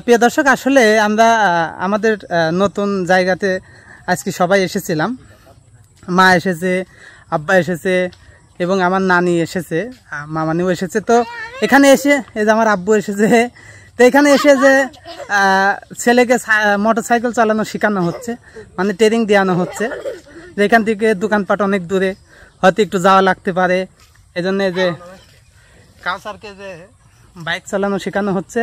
প্রিয় দর্শক, আসলে আমরা আমাদের নতুন জায়গাতে আজকে সবাই এসেছিলাম। মা এসেছে, আব্বা এসেছে এবং আমার নানি এসেছে, মামানিও এসেছে। তো এখানে এসে এই যে আমার আব্বু এসেছে। তো এখানে এসে যে ছেলেকে মোটরসাইকেল চালানো শেখানো হচ্ছে, মানে ট্রেনিং দেওয়ানো হচ্ছে। যে এখান থেকে দোকানপাট অনেক দূরে, হয়তো একটু যাওয়া লাগতে পারে। এই জন্য যে কাউসারকে যে বাইক চালানো শেখানো হচ্ছে,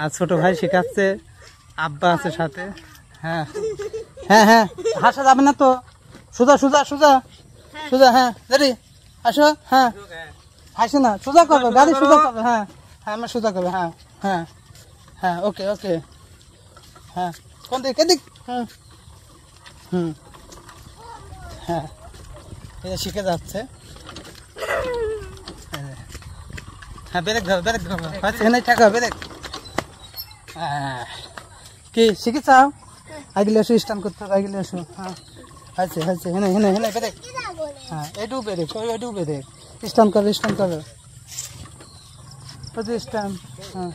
আর ছোট ভাই শেখাচ্ছে, আব্বা আছে সাথে। হ্যাঁ হ্যাঁ হ্যাঁ, হাসা যাবে না তো, সোজা সোজা সোজা সোজা। হ্যাঁ রেডি, আসো। হ্যাঁ হাসে না, সোজা করবে গাড়ি, সোজা করবে। হ্যাঁ হ্যাঁ, আমার সোজা করবে। হ্যাঁ হ্যাঁ হ্যাঁ, ওকে ওকে। হ্যাঁ, কোন দিক এদিক? হুম হুম, হ্যাঁ এটা শিখে যাচ্ছে। হ্যাঁ, ব্রেক ধরো, ব্রেক ধরো, হয়তো এখানে থাকা ব্রেক। কি শিখেছাও? আগলে এসো, স্টান করতে হবে, আগলে এসো। হ্যাঁ হয়েছে হয়েছে, হেনে হেনে হেনে ব্রেক। হ্যাঁ এটু ব্রেক, ওইটু ব্রেক, স্টান করো, স্টান করো, স্টান। হ্যাঁ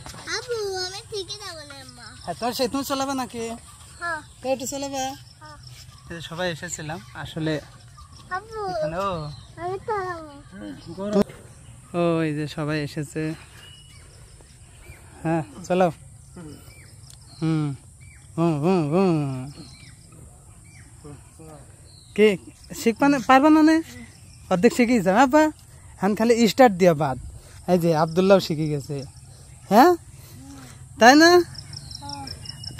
হ্যাঁ, তোমার সেই তুমি চালাবে নাকি? তো একটু চালাবে। সবাই এসেছিলাম আসলে এখানে। ও এই যে সবাই এসেছে। হ্যাঁ চলো। হুম হুম হুম হুম, কি শিখবা না, পারবা না? অর্ধেক শিখেই যাও। হ্যাঁ বা, হ্যাঁ খালি স্টার্ট দিয়া বাদ। এই যে আবদুল্লাহ শিখে গেছে। হ্যাঁ তাই না?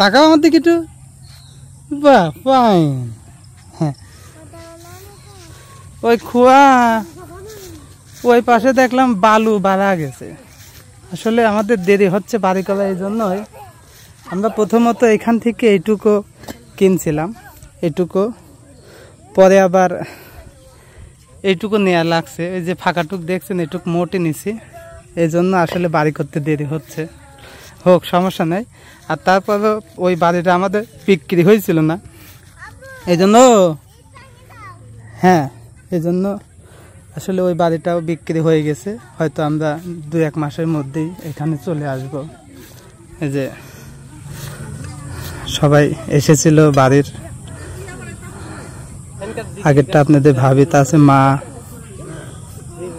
টাকাও আমার দিকে একটু। বাহ ফাইন। হ্যাঁ, ওই খোয়া ওই পাশে দেখলাম বালু বাড়া গেছে। আসলে আমাদের দেরি হচ্ছে বাড়ি করা, এই জন্যই আমরা প্রথমত এখান থেকে এইটুকু কিনছিলাম, এইটুকু পরে আবার এইটুকু নেওয়া লাগছে। এই যে ফাঁকাটুক দেখছেন, এইটুকু মোটে নিছি, এই জন্য আসলে বাড়ি করতে দেরি হচ্ছে। হোক, সমস্যা নেই। আর তারপরে ওই বাড়িটা আমাদের বিক্রি হয়েছিল না, এই জন্য। হ্যাঁ, এই জন্য আসলে ওই বাড়িটাও বিক্রি হয়ে গেছে। হয়তো আমরা 2-1 মাসের মধ্যেই এখানে চলে আসব। এই যে সবাই এসেছিল বাড়ির আগেরটা আপনাদের ভাবি, তা আছে মা,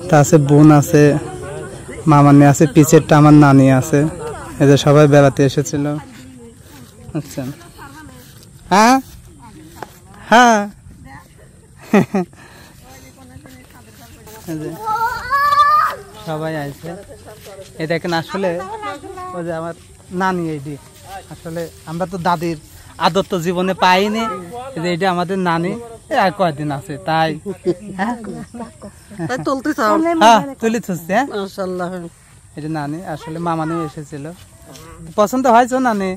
তা আছে বোন আছে, মামানি আছে, পিছেরটা আমার নানি আছে। এই যে সবাই বেড়াতে এসেছিল। আচ্ছা, হ্যাঁ হ্যাঁ সবাই আছে। এই দেখেন, আসলে ওই যে আমার নানি, এইটি আসলে আমরা তো দাদির আদর তো জীবনে পাইনি। এইটা আমাদের নানি, আর কয়দিন আছে তাই। হ্যাঁ তুলতে হচ্ছে। এটা নানি, আসলে মামানিও এসেছিল। পছন্দ হয়েছে নানি?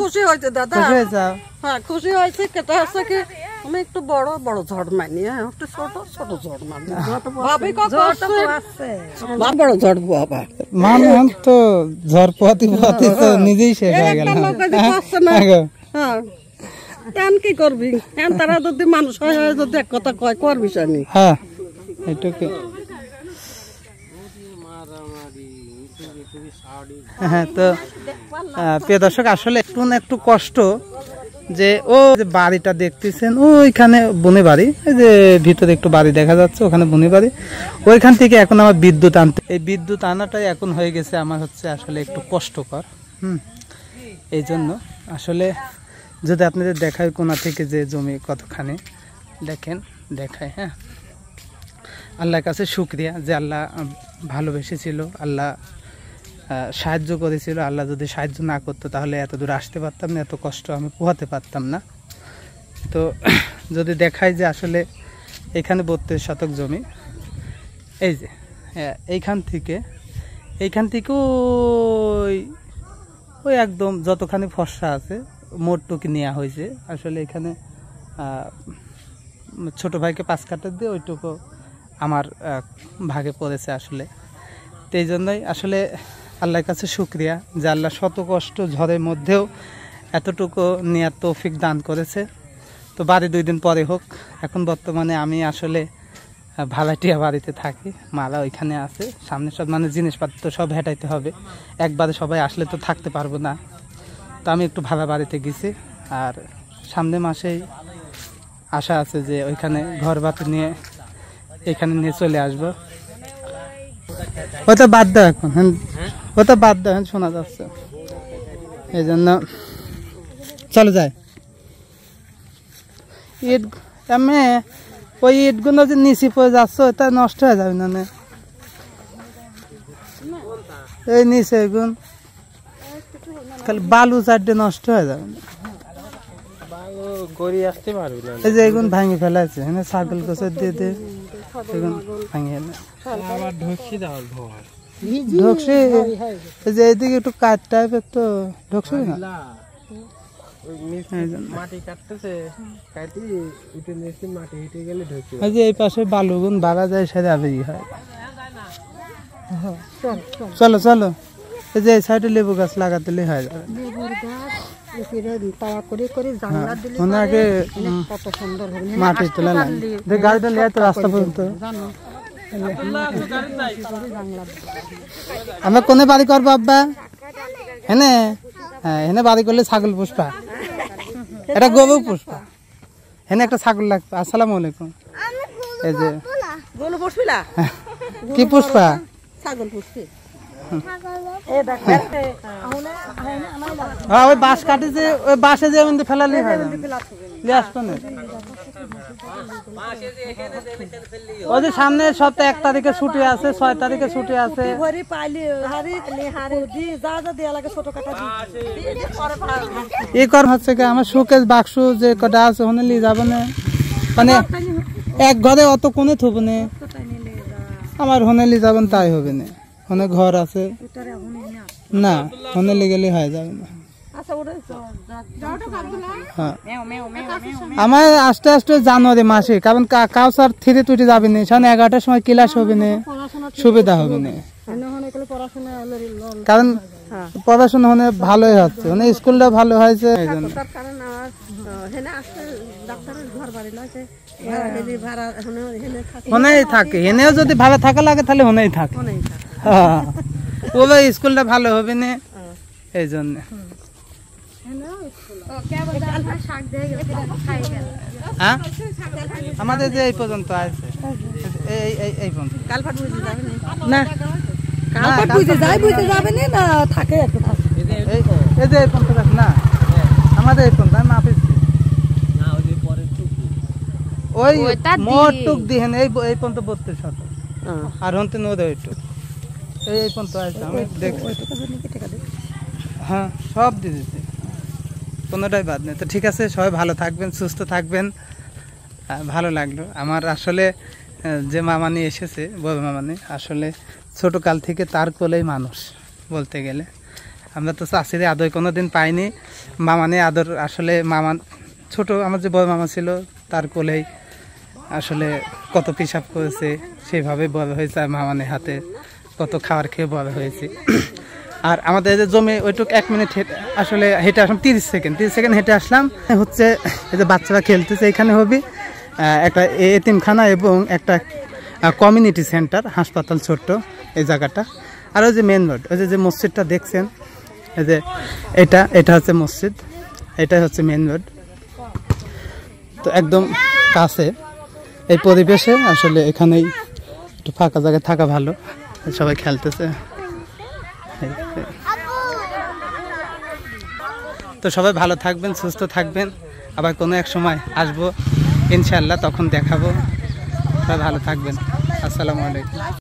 খুশি হয়েছে দাদা, খুশি হয়েছে। কেটা হচ্ছে কি, আমি একটু বড় বড় ঝড় মানি, একটু ছোট ছোট ঝড় মানি। বড় ঝড় বাবা মানে তো ঝড় পোহাতে পোহাতে তো নিজেই শেষ হয়ে গেল। কি করবি, তারা যদি মানুষ হয়, যদি এক কথা কয়, করবি জানি। হ্যাঁ এটুকু। হ্যাঁ, তো প্রিয় দর্শক, আসলে একটু না একটু কষ্ট যে ও যে বাড়িটা দেখতেছেন, ওইখানে বনে বাড়ি, এই যে ভিতরে একটু বাড়ি দেখা যাচ্ছে, ওখানে বনে বাড়ি। ওইখান থেকে এখন আমার বিদ্যুৎ আনতে, এই বিদ্যুৎ আনাটাই এখন হয়ে গেছে আমার হচ্ছে আসলে একটু কষ্টকর। এই জন্য আসলে যদি আপনাদের দেখায় কোনা থেকে যে জমি কতখানি, দেখেন দেখায়। হ্যাঁ, আল্লাহর কাছে শুকরিয়া যে আল্লাহ ভালোবেসেছিল, আল্লাহ সাহায্য করেছিল। আল্লাহ যদি সাহায্য না করতো তাহলে এত দূর আসতে পারতাম না, এত কষ্ট আমি পোহাতে পারতাম না। তো যদি দেখায় যে আসলে এখানে 32 শতক জমি, এই যে এইখান থেকে ওই একদম যতখানি ফর্সা আছে মোটটুকি নেওয়া হয়েছে। আসলে এখানে ছোট ভাইকে 5 কাঠা দিয়ে ওইটুকু আমার ভাগে পড়েছে আসলে। তো এই জন্যই আসলে আল্লাহর কাছে শুকরিয়া যে আল্লাহ শত কষ্ট ঝড়ের মধ্যেও এতটুকু নেয়ার তৌফিক দান করেছে। তো বাড়ি 2 দিন পরে হোক, এখন বর্তমানে আমি আসলে ভাড়াটিয়া বাড়িতে থাকি, মারা ওইখানে আছে। সামনে সব মানে জিনিসপত্র সব হেঁটাইতে হবে, একবারে সবাই আসলে তো থাকতে পারবো না। তো আমি একটু ভাড়া বাড়িতে গেছি, আর সামনে মাসেই আশা আছে যে ওইখানে ঘর বাতি নিয়ে এখানে নিয়ে চলে আসবো। ওটা বাদ দাও এখন, ওটা বাদ দাও, শোনা যাচ্ছে, এই জন্য চলে যায়। ইট আমি ওই ইটগুলো যে নিচে পড়ে যাচ্ছে ওটা নষ্ট হয়ে যাবে না? এই নিচে এগুন খালি বালু চারটে নষ্ট হয়ে যাবে না? এই যে এগুন ভাঙি ফেলাইছে, হ্যাঁ ছাগল গোছর দিয়ে দিয়ে এগুন ভাঙিয়ে ঢুকছি। এই যে এইদিকে একটু কাঠ টাইপের তো ঢুকছি না, এই পাশে বালুগুন বাড়া যায় সেটা হয়। চলো চলো, এই যে এই সাইডে লেবু গাছ লাগাতে হয়ে যাবে। মাটি তোলা লাগে, গাড়িটা লিয়ে তো রাস্তা পর্যন্ত। আমরা কোনে বাড়ি করবো আব্বা? হেনে, হ্যাঁ হেনে বাড়ি করলে ছাগল পুষপা, এটা গরু পুষপা, হেনে একটা ছাগল লাগবে। আসসালামু আলাইকুম। এই যে কি পুষপা? ছাগল পুষবে। ওই বাঁশ কাটে যে ওই বাঁশে যে ফেলালি হয়, আসবে না। ওই যে সামনে সপ্তাহে 1 তারিখে ছুটি আছে, 6 তারিখে ছুটি আছে। এই কর হচ্ছে কি আমার শোকেস বাক্স যে কটা আছে ওখানে নিয়ে যাবে না, মানে এক ঘরে অত কোনে থুব না, আমার হোনে নিয়ে যাবেন তাই হবে না। ওখানে ঘর আছে না, ওখানে গেলে হয়ে যাবে না। আমার আস্তে আস্তে জানুয়ারি মাসে, কারণ কাউসার 3 তুটি যাবে না, 11টার সময় ক্লাস হবে না, সুবিধা হবে না। কারণ পড়াশোনা হলে ভালোই হচ্ছে, মানে স্কুলটা ভালো হয়েছে। হনেই থাকে, এনেও যদি ভালো থাকা লাগে তাহলে হনেই থাকে। হ্যাঁ ওই স্কুলটা ভালো হবে না, এই জন্য। আমাদের যে এই পর্যন্ত আছে, এই পর্যন্ত না আমাদের এই পর্যন্ত ওই মোট টুক দিহেন এই পর্যন্ত 32 শতক, আর হতে নদে ওইটুক এই পর্যন্ত আছে। আমি দেখছি, হ্যাঁ সব দিয়ে দিচ্ছি, কোনোটাই বাদ নেই। তো ঠিক আছে, সবাই ভালো থাকবেন, সুস্থ থাকবেন। ভালো লাগলো আমার আসলে যে মামানি এসেছে, বড় মামানি, আসলে ছোটকাল থেকে তার কোলেই মানুষ বলতে গেলে। আমরা তো চাষিরে আদর কোনোদিন পাইনি, মামানি আদর আসলে মামা ছোট আমার যে বড় মামা ছিল তার কোলেই আসলে কত পেশাব করেছে, সেইভাবে বড় হয়েছে। আর মামানের হাতে কত খাবার খেয়ে বড় হয়েছে। আর আমাদের যে জমি ওইটুক 1 মিনিট আসলে হেঁটে আসলাম, 30 সেকেন্ড হেঁটে আসলাম। হচ্ছে এই যে বাচ্চারা খেলতেছে, এখানে হবে একটা এতিমখানা এবং একটা কমিউনিটি সেন্টার, হাসপাতাল ছোট্ট এই জায়গাটা। আর ওই যে মেন রোড, ওই যে মসজিদটা দেখছেন, এই যে এটা হচ্ছে মসজিদ, এটাই হচ্ছে মেন রোড। তো একদম কাছে এই পরিবেশে আসলে এখানেই একটু ফাঁকা জায়গায় থাকা ভালো, সবাই খেলতেছে। তো সবাই ভালো থাকবেন, সুস্থ থাকবেন, আবার কোনো এক সময় আসবো ইনশাল্লাহ, তখন দেখাবো। সবাই ভালো থাকবেন। আসসালামু আলাইকুম।